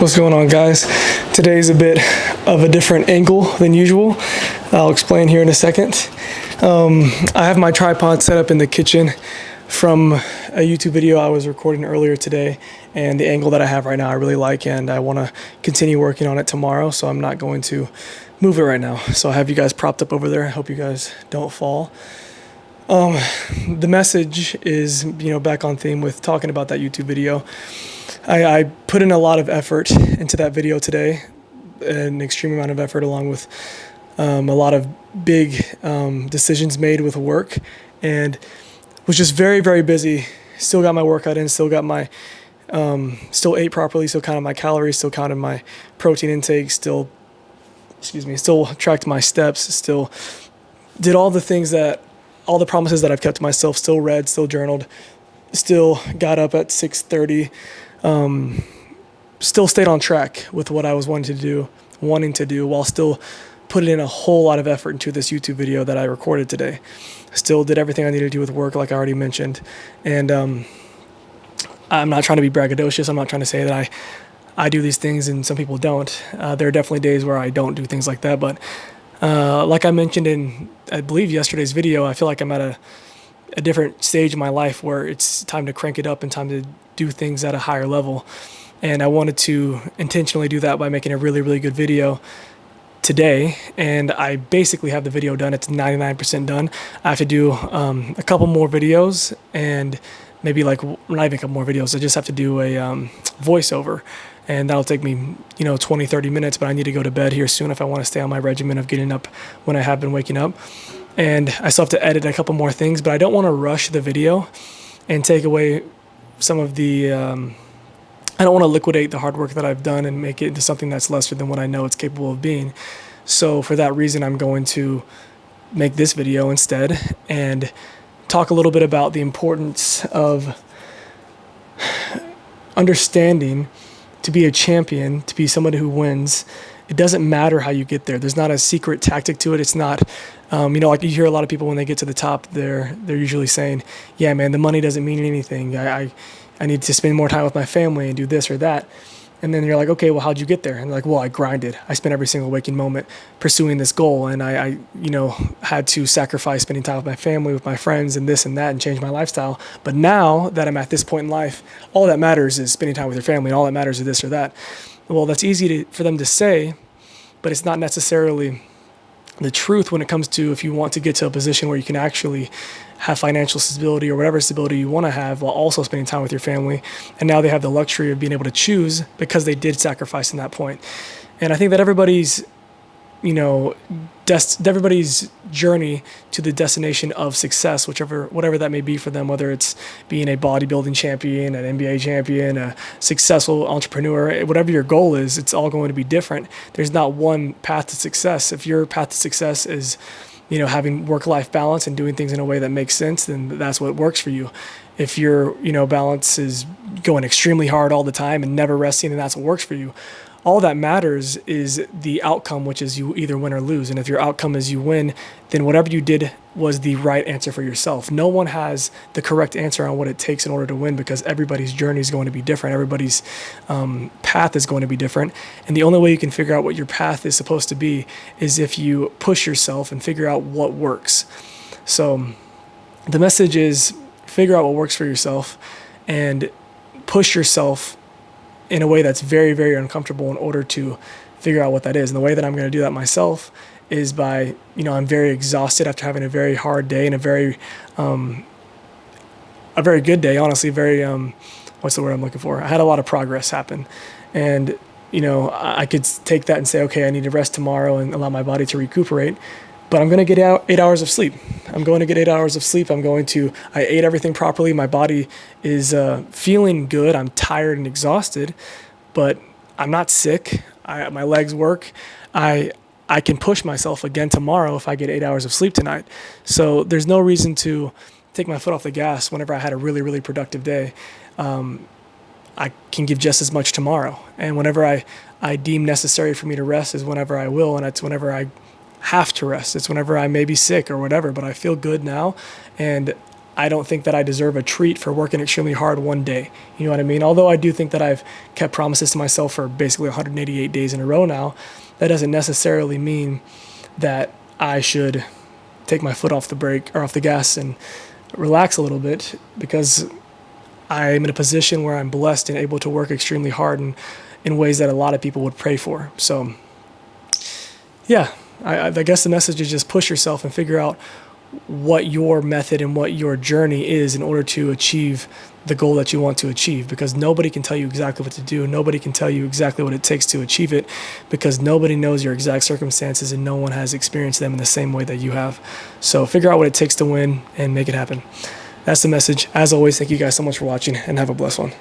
What's going on, guys? Today's a bit of a different angle than usual. I'll explain here in a second. I have my tripod set up in the kitchen from a YouTube video I was recording earlier today, and the angle that I have right now I really like, and I want to continue working on it tomorrow, so I'm not going to move it right now. So I have you guys propped up over there. I hope you guys don't fall. The message is, back on theme with talking about that YouTube video. I put in a lot of effort into that video today, an extreme amount of effort, along with a lot of big decisions made with work, and was just very, very busy. Still got my workout in, still got my, still ate properly, still counted my calories, still counted my protein intake, still tracked my steps, still did all the things all the promises that I've kept to myself, still read, still journaled, still got up at 6:30, still stayed on track with what I was wanting to do while still putting in a whole lot of effort into this YouTube video that I recorded today. Still did everything I needed to do with work, like I already mentioned. And I'm not trying to be braggadocious. I'm not trying to say that I do these things and some people don't. There are definitely days where I don't do things like that. But like I mentioned in, I believe, yesterday's video, I feel like I'm at a different stage in my life where it's time to crank it up and time to do things at a higher level. And I wanted to intentionally do that by making a really, really good video today. And I basically have the video done. It's 99% done. I have to do a couple more videos, and maybe not even a couple more videos. I just have to do a voiceover, and that'll take me 20, 30 minutes, but I need to go to bed here soon if I want to stay on my regimen of getting up when I have been waking up. And I still have to edit a couple more things, but I don't want to rush the video and take away some of the I don't want to liquidate the hard work that I've done and make it into something that's lesser than what I know it's capable of being. So for that reason, I'm going to make this video instead and talk a little bit about the importance of understanding to be a champion, to be somebody who wins. It doesn't matter how you get there. There's not a secret tactic to it. It's not, like you hear a lot of people when they get to the top, they're usually saying, yeah, man, the money doesn't mean anything. I need to spend more time with my family and do this or that. And then you're like, okay, well, how'd you get there? And they're like, well, I grinded. I spent every single waking moment pursuing this goal. And I had to sacrifice spending time with my family, with my friends, and this and that, and change my lifestyle. But now that I'm at this point in life, all that matters is spending time with your family, and all that matters is this or that. Well, that's easy for them to say, but it's not necessarily the truth when it comes to if you want to get to a position where you can actually have financial stability or whatever stability you want to have while also spending time with your family. And now they have the luxury of being able to choose because they did sacrifice in that point. And I think that everybody's journey to the destination of success, whatever that may be for them, whether it's being a bodybuilding champion, an NBA champion, a successful entrepreneur, whatever your goal is, it's all going to be different. There's not one path to success. If your path to success is, having work-life balance and doing things in a way that makes sense, then that's what works for you. If your, balance is going extremely hard all the time and never resting, and that's what works for you. All that matters is the outcome, which is you either win or lose. And if your outcome is you win, then whatever you did was the right answer for yourself. No one has the correct answer on what it takes in order to win, because everybody's journey is going to be different. Everybody's path is going to be different. And the only way you can figure out what your path is supposed to be is if you push yourself and figure out what works. So the message is figure out what works for yourself and push yourself in a way that's very, very uncomfortable in order to figure out what that is. And the way that I'm going to do that myself is by, I'm very exhausted after having a very hard day and a very good day, honestly, what's the word I'm looking for? I had a lot of progress happen. And, I could take that and say, okay, I need to rest tomorrow and allow my body to recuperate. But I'm going to get 8 hours of sleep. I ate everything properly. My body is feeling good. I'm tired and exhausted, but I'm not sick. My legs work. I can push myself again tomorrow if I get 8 hours of sleep tonight. So there's no reason to take my foot off the gas whenever I had a really, really productive day. I can give just as much tomorrow. And whenever I deem necessary for me to rest is whenever I will, and it's whenever I have to rest. It's whenever I may be sick or whatever, but I feel good now, and I don't think that I deserve a treat for working extremely hard one day. You know what I mean? Although I do think that I've kept promises to myself for basically 188 days in a row now, that doesn't necessarily mean that I should take my foot off the brake or off the gas and relax a little bit, because I'm in a position where I'm blessed and able to work extremely hard and in ways that a lot of people would pray for. So yeah, I guess the message is just push yourself and figure out what your method and what your journey is in order to achieve the goal that you want to achieve, because nobody can tell you exactly what to do. Nobody can tell you exactly what it takes to achieve it, because nobody knows your exact circumstances and no one has experienced them in the same way that you have. So figure out what it takes to win and make it happen. That's the message. As always, thank you guys so much for watching, and have a blessed one.